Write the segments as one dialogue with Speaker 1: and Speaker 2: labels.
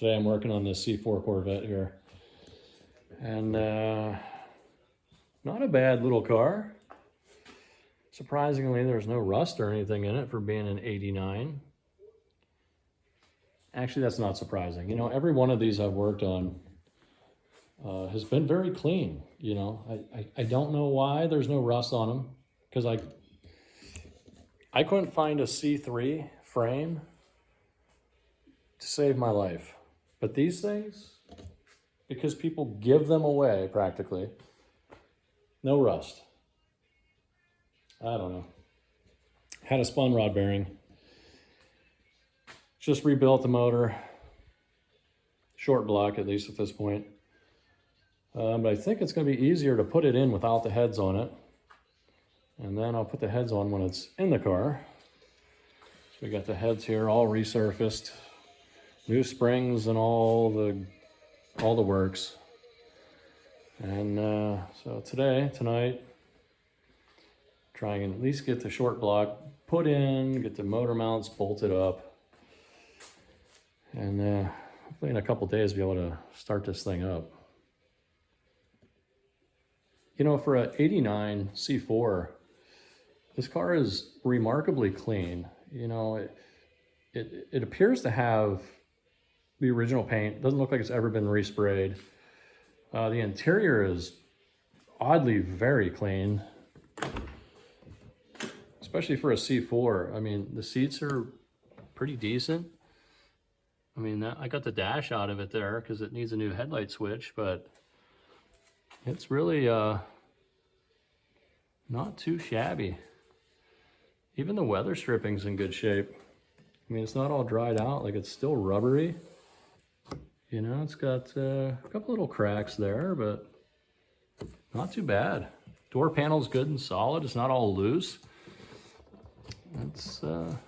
Speaker 1: Today I'm working on this C4 Corvette here. And not a bad little car. Surprisingly, there's no rust or anything in it for being an 89. Actually, that's not surprising. You know, every one of these I've worked on has been very clean. You know, I don't know why there's no rust on them, because I couldn't find a C3 frame to save my life. But these things, because people give them away practically, no rust. I don't know. Had a spun rod bearing. Just rebuilt the motor. Short block, at least at this point. But I think it's going to be easier to put it in without the heads on it. And then I'll put the heads on when it's in the car. So we got the heads here all resurfaced. New springs and all the works. And so tonight, trying to at least get the short block put in, get the motor mounts bolted up. And hopefully in a couple days be able to start this thing up. You know, for an 89 C4, this car is remarkably clean. You know, it appears to have the original paint. Doesn't look like it's ever been resprayed. The interior is oddly very clean, especially for a C4. I mean, the seats are pretty decent. I mean, I got the dash out of it there because it needs a new headlight switch, but it's really not too shabby. Even the weather stripping's in good shape. I mean, it's not all dried out, like it's still rubbery. You know, it's got a couple little cracks there, but not too bad. Door panel's good and solid. It's not all loose. It's, I'm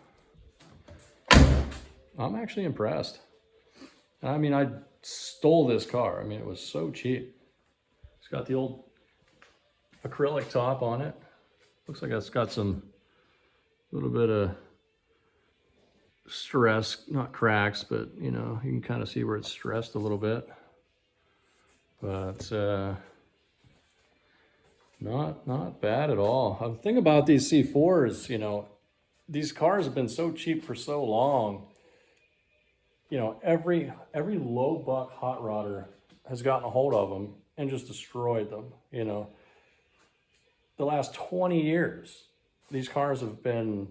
Speaker 1: actually impressed. I mean, I stole this car. I mean, it was so cheap. It's got the old acrylic top on it. Looks like it's got some little bit of stress, not cracks, but you know, you can kind of see where it's stressed a little bit. But not bad at all. The thing about these C4s, you know, these cars have been so cheap for so long. You know, every low buck hot rodder has gotten a hold of them and just destroyed them. You know, the last 20 years, these cars have been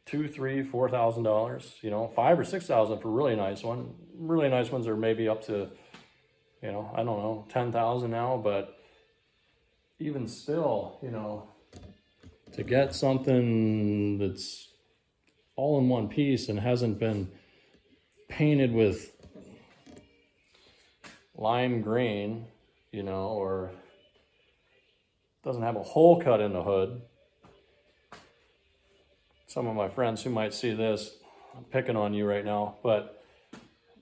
Speaker 1: $2,000, $3,000, $4,000. You know, $5,000 or $6,000 for really nice one. Really nice ones are maybe up to, you know, I don't know, $10,000 now. But even still, you know, to get something that's all in one piece and hasn't been painted with lime green, you know, or doesn't have a hole cut in the hood. Some of my friends who might see this, I'm picking on you right now, but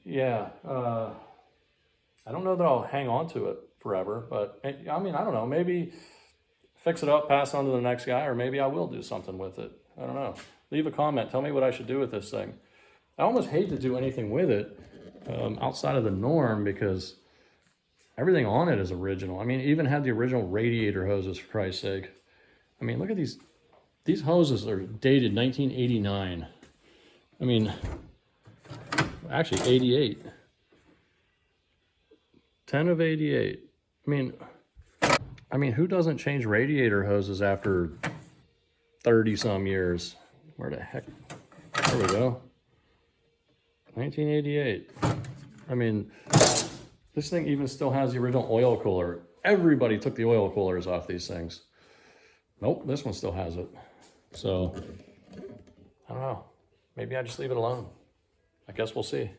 Speaker 1: yeah, I don't know that I'll hang on to it forever, but I mean, I don't know, maybe fix it up, pass on to the next guy, or maybe I will do something with it. I don't know. Leave a comment. Tell me what I should do with this thing. I almost hate to do anything with it outside of the norm, because everything on it is original. I mean, it even had the original radiator hoses, for Christ's sake. I mean, look at these. These hoses are dated 1989. I mean, actually 88. 10 of 88. I mean, who doesn't change radiator hoses after 30 some years? Where the heck? There we go. 1988. I mean, this thing even still has the original oil cooler. Everybody took the oil coolers off these things. Nope, this one still has it. So, I don't know. Maybe I just leave it alone. I guess we'll see.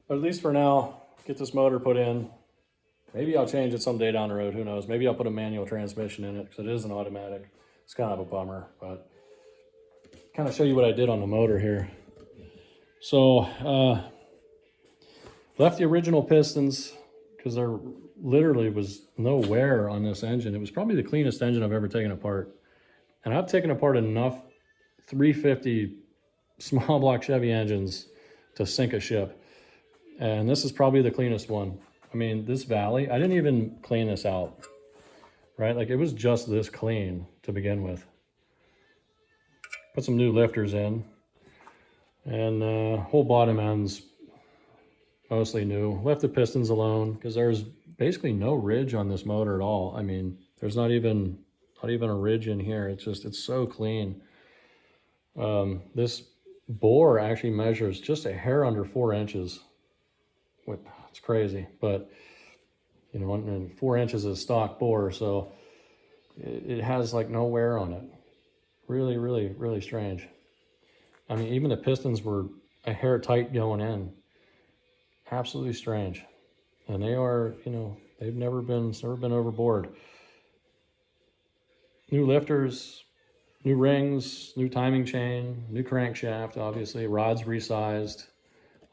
Speaker 1: But at least for now, get this motor put in. Maybe I'll change it someday down the road. Who knows? Maybe I'll put a manual transmission in it, because it is an automatic. It's kind of a bummer, but kind of show you what I did on the motor here. So, left the original pistons, because there literally was no wear on this engine. It was probably the cleanest engine I've ever taken apart. And I've taken apart enough 350 small block Chevy engines to sink a ship. And this is probably the cleanest one. I mean, this valley, I didn't even clean this out, right? Like it was just this clean to begin with. Put some new lifters in, and whole bottom end's mostly new. Left the pistons alone because there's basically no ridge on this motor at all. I mean, there's not even a ridge in here. It's so clean. This bore actually measures just a hair under 4 inches. It's crazy, but you know, and 4 inches is stock bore, so it has like no wear on it. Really, really, really strange. I mean, even the pistons were a hair tight going in. Absolutely strange. And they are, you know, they've never been overboard. New lifters, new rings, new timing chain, new crankshaft, obviously, rods resized,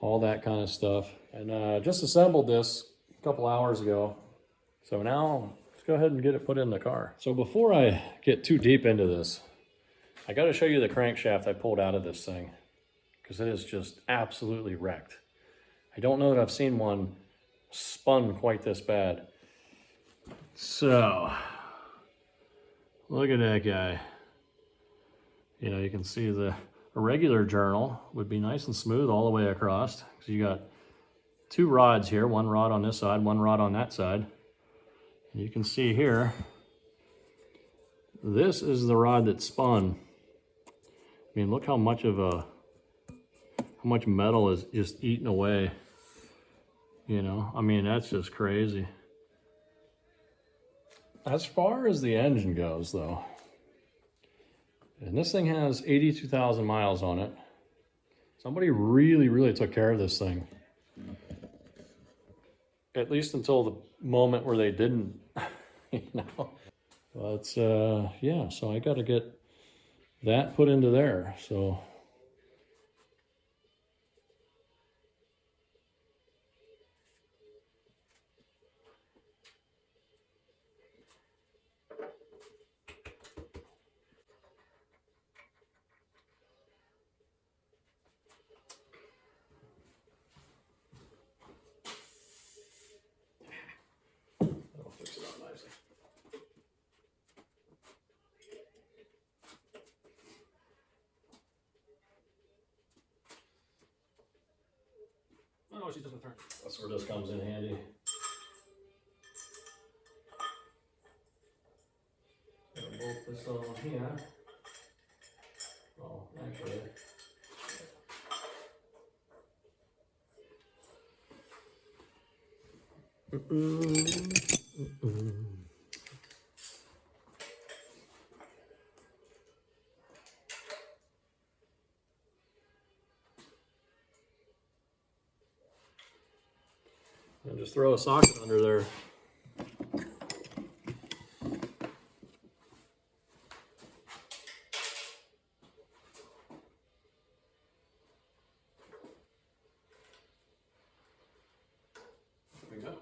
Speaker 1: all that kind of stuff. And just assembled this a couple hours ago. So now let's go ahead and get it put in the car. So before I get too deep into this, I got to show you the crankshaft I pulled out of this thing because it is just absolutely wrecked. I don't know that I've seen one spun quite this bad. So look at that guy. You know, you can see a regular journal would be nice and smooth all the way across. So you got 2 rods here, 1 rod on this side, 1 rod on that side. And you can see here, this is the rod that spun. I mean, look how much metal is just eaten away. You know, I mean, that's just crazy. As far as the engine goes, though, and this thing has 82,000 miles on it. Somebody really, really took care of this thing. At least until the moment where they didn't, you know. But yeah, so I got to get that put into there. So that'll fix it up nicely. Oh, she doesn't turn. That's where this comes in handy. Bolt this on here. Oh, actually. And just throw a socket under there. There we go.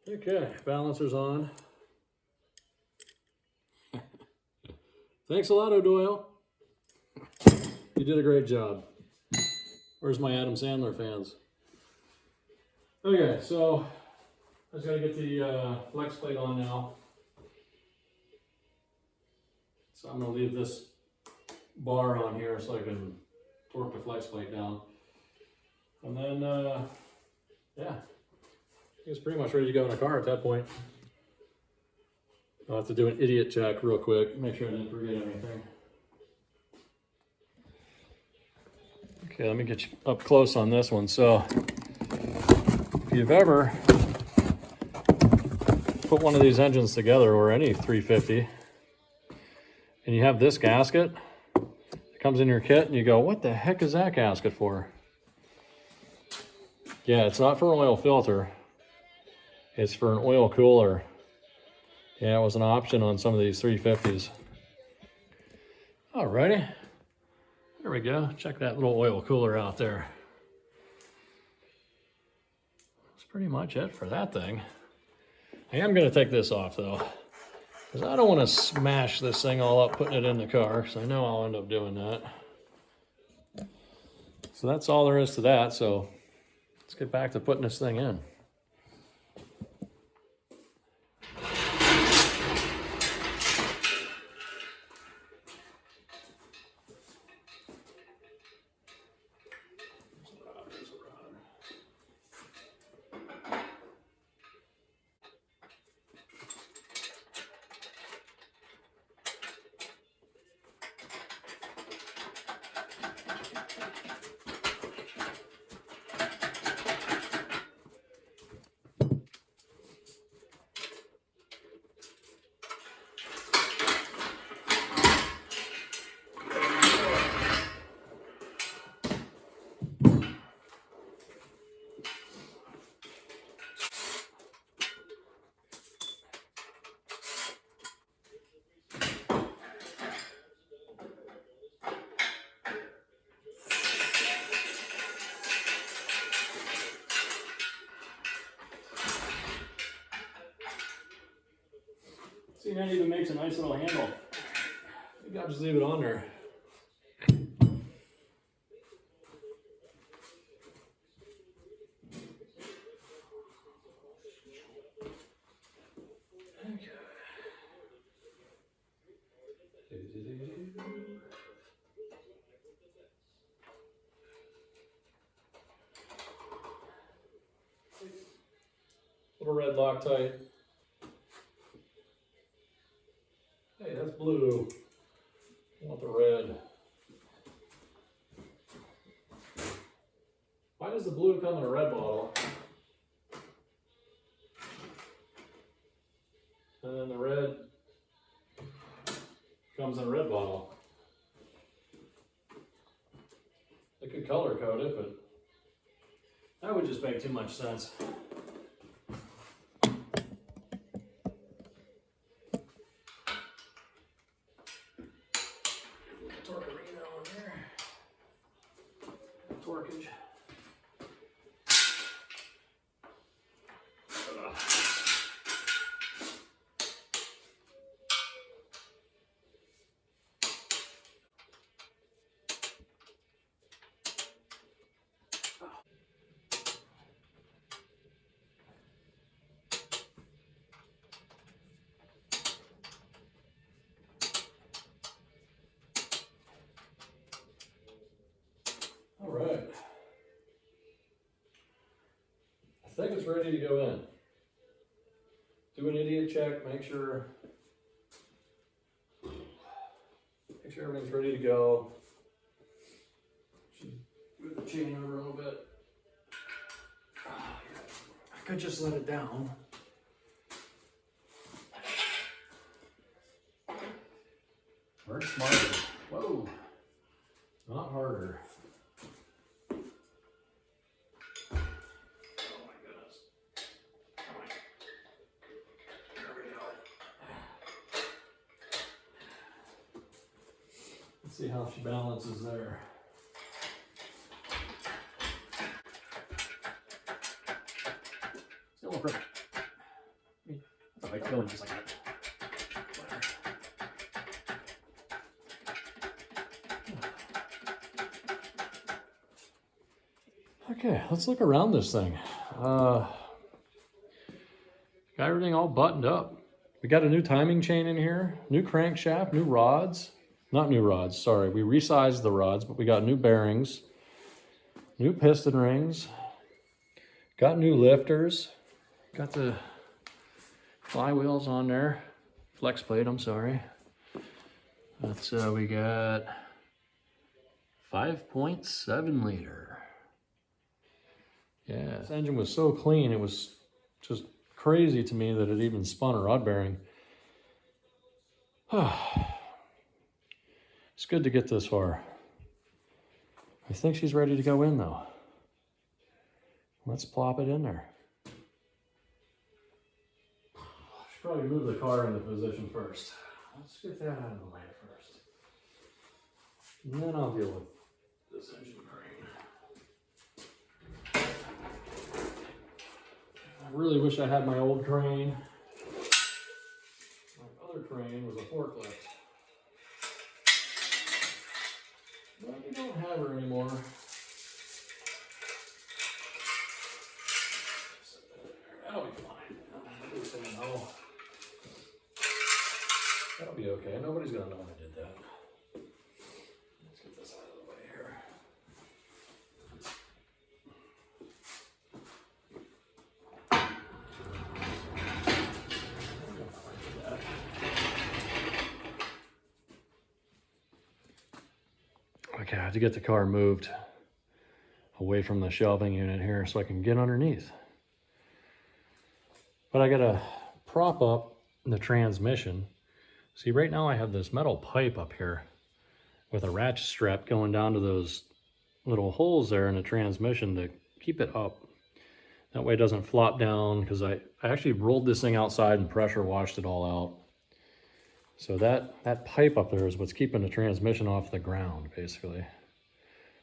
Speaker 1: Okay, balancer's on. Thanks a lot, O'Doyle. You did a great job. Where's my Adam Sandler fans? Okay, so I just gotta get the flex plate on now. So I'm gonna leave this bar on here so I can torque the flex plate down. And then, yeah, it's pretty much ready to go in the car at that point. I'll have to do an idiot check real quick, make sure I didn't forget anything. Okay, let me get you up close on this one. So, if you've ever put one of these engines together, or any 350, and you have this gasket, it comes in your kit, and you go, what the heck is that gasket for? Yeah, it's not for an oil filter. It's for an oil cooler. Yeah, it was an option on some of these 350s. Alrighty, there we go. Check that little oil cooler out there. That's pretty much it for that thing. I am going to take this off though, because I don't want to smash this thing all up putting it in the car, because I know I'll end up doing that. So that's all there is to that. So let's get back to putting this thing in. See, that even makes a nice little handle. Maybe I'll just leave it on there. Little red Loctite. Hey, that's blue. I want the red. Why does the blue come in a red bottle? And then the red comes in a red bottle. They could color code it, but that would just make too much sense. Torquage. All right. I think it's ready to go in. Do an idiot check, make sure everything's ready to go. Should move the chain over a little bit. I could just let it down. Work smarter. Whoa. Not harder. See how she balances there. Still look perfect. I like going just like that. Okay, let's look around this thing. Got everything all buttoned up. We got a new timing chain in here, new crankshaft, new rods. Not new rods, sorry. We resized the rods, but we got new bearings, new piston rings, got new lifters, got the flywheels on there, flex plate, I'm sorry. That's, we got 5.7 liter. Yeah, this engine was so clean, it was just crazy to me that it even spun a rod bearing. It's good to get this far. I think she's ready to go in though. Let's plop it in there. I should probably move the car into position first. Let's get that out of the way first. And then I'll deal with this engine crane. I really wish I had my old crane. driver anymore. That'll be fine. Nobody's gonna know. That'll be okay. Nobody's gonna know I did that. Let's get this out of the way here. Okay, I have to get the car moved away from the shelving unit here so I can get underneath. But I gotta prop up the transmission. See, right now I have this metal pipe up here with a ratchet strap going down to those little holes there in the transmission to keep it up. That way it doesn't flop down, because I actually rolled this thing outside and pressure washed it all out. So that pipe up there is what's keeping the transmission off the ground, basically.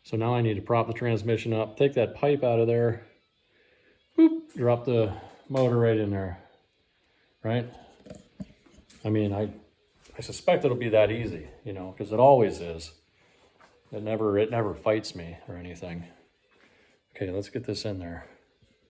Speaker 1: So now I need to prop the transmission up, take that pipe out of there, boop, drop the motor right in there, right? I mean, I suspect it'll be that easy, you know, because it always is. It never fights me or anything. Okay, let's get this in there.